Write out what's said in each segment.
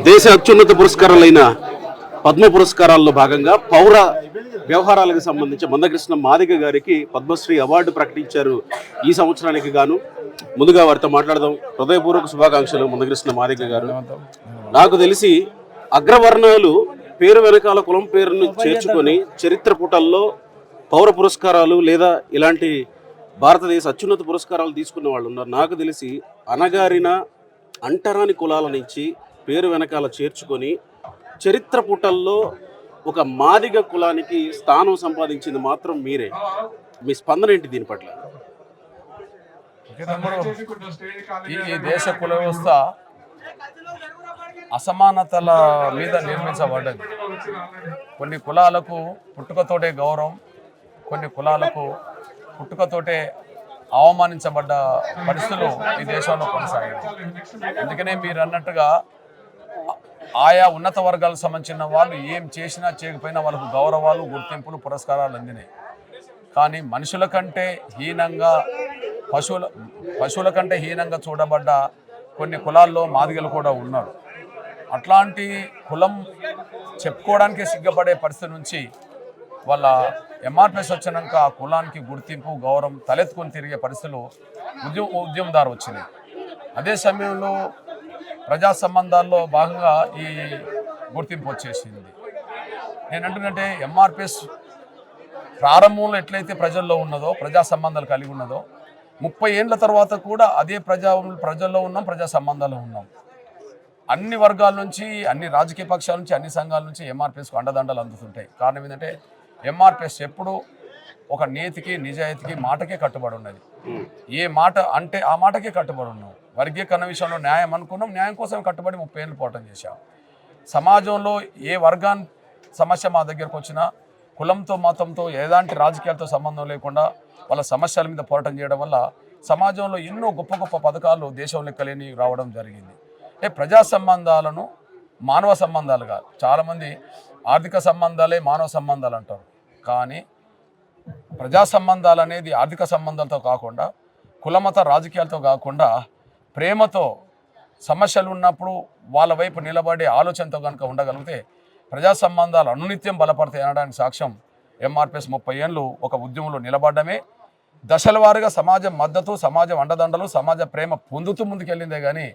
దేశ అత్యున్నత పురస్కారాలైన పద్మ పురస్కారాల్లో భాగంగా పౌర వ్యవహారాలకు సంబంధించి మందకృష్ణ మాదిగ గారికి పద్మశ్రీ అవార్డు ప్రకటించారు ఈ సంవత్సరానికి గాను. ముందుగా వారితో మాట్లాడదాం. హృదయపూర్వక శుభాకాంక్షలు మందకృష్ణ మాదిగ గారు. నాకు తెలిసి అగ్రవర్ణాలు పేరు వెనకాల కులం పేరును చేర్చుకొని చరిత్ర పుటల్లో పౌర పురస్కారాలు లేదా ఇలాంటి భారతదేశ అత్యున్నత పురస్కారాలు తీసుకున్న వాళ్ళు ఉన్నారు. నాకు తెలిసి అనగారిన అంటరాని కులాల నుంచి పేరు వెనకాల చేర్చుకొని చరిత్ర పుటల్లో ఒక మాదిగ కులానికి స్థానం సంపాదించింది మాత్రం మీరే. మీ స్పందన ఏంటి దీని పట్ల? ఈ దేశ కుల వ్యవస్థ అసమానతల మీద నిర్మించబడ్డది. కొన్ని కులాలకు పుట్టుకతోటే గౌరవం, కొన్ని కులాలకు పుట్టుకతోటే అవమానించబడ్డ పరిస్థితులు ఈ దేశంలో కొనసాగాయి. అందుకనే మీరు అన్నట్టుగా ఆయా ఉన్నత వర్గాలకు సంబంధించిన వాళ్ళు ఏం చేసినా చేయకపోయినా వాళ్ళకు గౌరవాలు, గుర్తింపులు, పురస్కారాలు అందినాయి. కానీ మనుషుల కంటే హీనంగా, పశువుల కంటే హీనంగా చూడబడ్డ కొన్ని కులాల్లో మాదిగలు కూడా ఉన్నారు. అట్లాంటి కులం చెప్పుకోవడానికి సిగ్గపడే పరిస్థితి నుంచి వాళ్ళ ఎంఆర్పిఎస్ వచ్చినాక ఆ కులానికి గుర్తింపు, గౌరవం తలెత్తుకొని తిరిగే పరిస్థితులు ఉద్యమదారు వచ్చినాయి. అదే సమయంలో ప్రజా సంబంధాల్లో భాగంగా ఈ గుర్తింపు వచ్చేసింది. నేనంటున్నట్టే ఎంఆర్పిఎస్ ప్రారంభంలో ఎట్లయితే ప్రజల్లో ఉన్నదో, ప్రజా సంబంధాలు కలిగి ఉన్నదో, 30 ఏళ్ళ తర్వాత కూడా అదే ప్రజల్లో ఉన్నాం, ప్రజా సంబంధాలు ఉన్నాం. అన్ని వర్గాల నుంచి, అన్ని రాజకీయ పక్షాల నుంచి, అన్ని సంఘాల నుంచి ఎంఆర్పిఎస్కు అండదండలు అందుతుంటాయి. కారణం ఏంటంటే ఎంఆర్పిఎస్ ఎప్పుడు ఒక నీతికి, నిజాయితీకి, మాటకే కట్టుబడి ఉన్నది. ఏ మాట అంటే ఆ మాటకే కట్టుబడి ఉన్నాం. వర్గీకరణ విషయంలో న్యాయం అనుకున్నాం, న్యాయం కోసం కట్టుబడి 30 ఏళ్ళు పోరాటం చేశాం. సమాజంలో ఏ వర్గాన్ని సమస్య మా దగ్గరకు వచ్చినా కులంతో, మతంతో, ఎలాంటి రాజకీయాలతో సంబంధం లేకుండా వాళ్ళ సమస్యల మీద పోరాటం చేయడం వల్ల సమాజంలో ఎన్నో గొప్ప గొప్ప పథకాలు దేశం లెక్కలేని రావడం జరిగింది. ప్రజా సంబంధాలను మానవ సంబంధాలుగా, చాలామంది ఆర్థిక సంబంధాలే మానవ సంబంధాలు అంటారు. కానీ ప్రజా సంబంధాలు అనేది ఆర్థిక సంబంధాలతో కాకుండా, కులమత రాజకీయాలతో కాకుండా, ప్రేమతో, సమస్యలు ఉన్నప్పుడు వాళ్ళ వైపు నిలబడే ఆలోచనతో కనుక ఉండగలిగితే ప్రజా సంబంధాలు అనునిత్యం బలపడతాయి అనడానికి సాక్ష్యం ఎంఆర్పిఎస్ 30 ఏళ్ళు ఒక ఉద్యమంలో నిలబడమే. దశల వారీగా సమాజం మద్దతు, సమాజం అండదండలు, సమాజ ప్రేమ పొందుతూ ముందుకెళ్ళిందే కానీ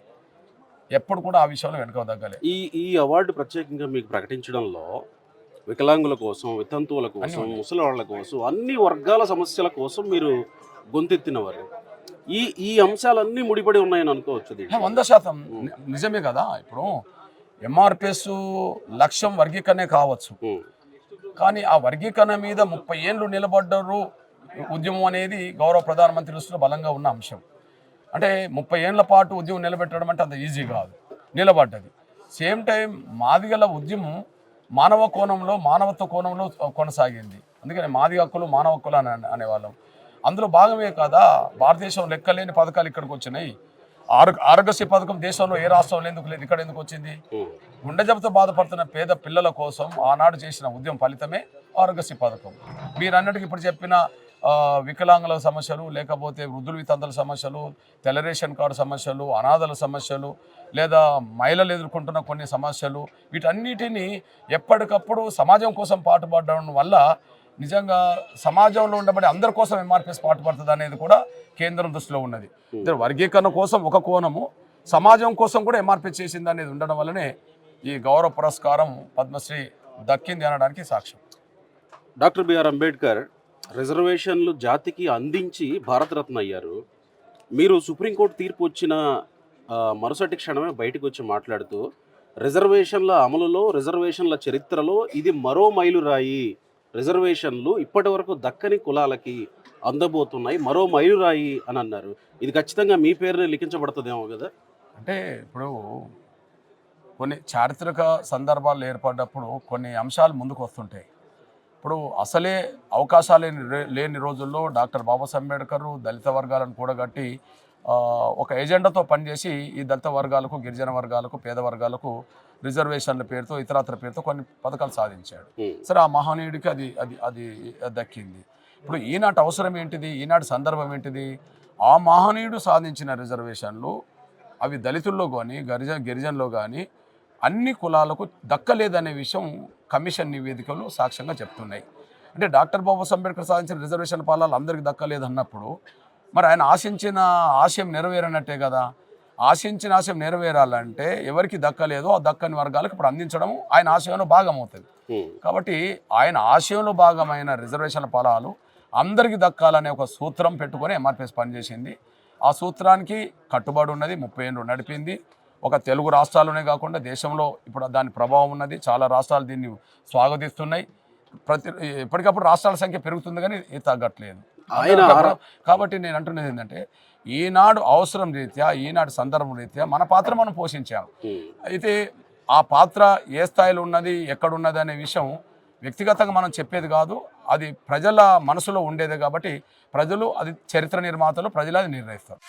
ఎప్పుడు కూడా ఆ విషయంలో వెనుక తగ్గలే. ఈ అవార్డు ప్రత్యేకంగా మీకు ప్రకటించడంలో వికలాంగుల కోసం, వితంతువుల కోసం, ముసలి వాళ్ళ కోసం, అన్ని వర్గాల సమస్యల కోసం మీరు గొంతెత్తినవారు. ఈ అంశాలన్నీ ముడిపడి ఉన్నాయని అనుకోవచ్చు. 100% నిజమే కదా. ఇప్పుడు ఎంఆర్పిఎస్ లక్ష్యం వర్గీకరణే కావచ్చు, కానీ ఆ వర్గీకరణ మీద 30 ఏళ్ళు నిలబడ్డారు ఉద్యమం అనేది గౌరవ ప్రధానమంత్రి దృష్టిలో బలంగా ఉన్న అంశం. అంటే 30 ఏళ్ల పాటు ఉద్యమం నిలబెట్టడం అంటే అంత ఈజీ కాదు, నిలబడ్డది. సేమ్ టైం మాదిగల ఉద్యమం మానవ కోణంలో, మానవత్వ కోణంలో కొనసాగింది. అందుకని మాదిగ హక్కులు, మానవ హక్కులు అనేవాళ్ళం. అందులో భాగమే కదా భారతదేశం లెక్కలేని పథకాలు ఇక్కడికి వచ్చినాయి. ఆరోగ్యశ్రీ పథకం దేశంలో ఏ రాష్ట్రంలో ఎందుకు లేదు, ఇక్కడ ఎందుకు వచ్చింది? గుండె జబ్బుతో బాధపడుతున్న పేద పిల్లల కోసం ఆనాడు చేసిన ఉద్యమం ఫలితమే ఆరోగ్యశ్రీ పథకం. మీరు అన్నట్టుగా ఇప్పుడు చెప్పిన వికలాంగుల సమస్యలు, లేకపోతే వృద్ధుల వితంతుల సమస్యలు, తెల్ల రేషన్ కార్డు సమస్యలు, అనాథల సమస్యలు, లేదా మహిళలు ఎదుర్కొంటున్న కొన్ని సమస్యలు, వీటన్నిటినీ ఎప్పటికప్పుడు సమాజం కోసం పాటుపడడం వల్ల నిజంగా సమాజంలో ఉండబడి అందరి కోసం ఎంఆర్పిఎస్ పాటుపడుతుంది అనేది కూడా కేంద్రం దృష్టిలో ఉన్నది. వర్గీకరణ కోసం ఒక కోణము, సమాజం కోసం కూడా ఎంఆర్పిఎస్ చేసింది అనేది ఉండడం వల్లనే ఈ గౌరవ పురస్కారం పద్మశ్రీ దక్కింది అనడానికి సాక్ష్యం. డాక్టర్ బిఆర్ అంబేద్కర్ రిజర్వేషన్లు జాతికి అందించి భారతరత్న అయ్యారు. మీరు సుప్రీంకోర్టు తీర్పు వచ్చిన మరుసటి క్షణమే బయటకు వచ్చి మాట్లాడుతూ రిజర్వేషన్ల అమలులో, రిజర్వేషన్ల చరిత్రలో ఇది మరో మైలురాయి. రిజర్వేషన్లు ఇప్పటి వరకు దక్కని కులాలకి అందబోతున్నాయి, మరో మైలురాయి అని అన్నారు. ఇది ఖచ్చితంగా మీ పేరునే లిఖించబడుతుందేమో కదా? అంటే ఇప్పుడు కొన్ని చారిత్రక సందర్భాలు ఏర్పడ్డప్పుడు కొన్ని అంశాలు ముందుకు వస్తుంటాయి. ఇప్పుడు అసలే అవకాశాలు లేని రోజుల్లో డాక్టర్ బాబాసాహెబ్ అంబేద్కర్ దళిత వర్గాలను కూడగట్టి ఒక ఎజెండాతో పనిచేసి ఈ దళిత వర్గాలకు, గిరిజన వర్గాలకు, పేద వర్గాలకు రిజర్వేషన్ల పేరుతో, ఇతరత్ర పేరుతో కొన్ని పథకాలు సాధించాడు. సరే, ఆ మహనీయుడికి అది అది అది దక్కింది. ఇప్పుడు ఈనాటి అవసరం ఏంటిది, ఈనాటి సందర్భం ఏంటిది? ఆ మహనీయుడు సాధించిన రిజర్వేషన్లు అవి దళితుల్లో కానీ గిరిజనులో కానీ అన్ని కులాలకు దక్కలేదనే విషయం కమిషన్ నివేదికలు సాక్ష్యంగా చెప్తున్నాయి. అంటే డాక్టర్ బాబాసాహెబ్ అంబేద్కర్ సాధించిన రిజర్వేషన్ ఫలాలు అందరికీ దక్కలేదన్నప్పుడు మరి ఆయన ఆశించిన ఆశయం నెరవేరనట్టే కదా. ఆశించిన ఆశయం నెరవేరాలంటే ఎవరికి దక్కలేదో ఆ దక్కని వర్గాలకు ఇప్పుడు అందించడం ఆయన ఆశయంలో భాగం అవుతుంది. కాబట్టి ఆయన ఆశయంలో భాగమైన రిజర్వేషన్ ఫలాలు అందరికీ దక్కాలనే ఒక సూత్రం పెట్టుకొని ఎంఆర్పిఎస్ పనిచేసింది. ఆ సూత్రానికి కట్టుబడి ఉన్నది, 30 ఏళ్ళు నడిపింది. ఒక తెలుగు రాష్ట్రాల్లోనే కాకుండా దేశంలో ఇప్పుడు దాని ప్రభావం ఉన్నది. చాలా రాష్ట్రాలు దీన్ని స్వాగతిస్తున్నాయి. ఎప్పటికప్పుడు రాష్ట్రాల సంఖ్య పెరుగుతుంది కానీ ఇది తగ్గట్లేదు. కాబట్టి నేను అంటున్నది ఏంటంటే ఈనాడు అవసరం రీత్యా, ఈనాడు సందర్భం రీత్యా మన పాత్ర మనం పోషించాము. అయితే ఆ పాత్ర ఏ స్థాయిలో ఉన్నది, ఎక్కడున్నది అనే విషయం వ్యక్తిగతంగా మనం చెప్పేది కాదు, అది ప్రజల మనసులో ఉండేదే. కాబట్టి ప్రజలు అది చరిత్ర నిర్మాతలు, ప్రజలు అది నిర్ణయిస్తారు.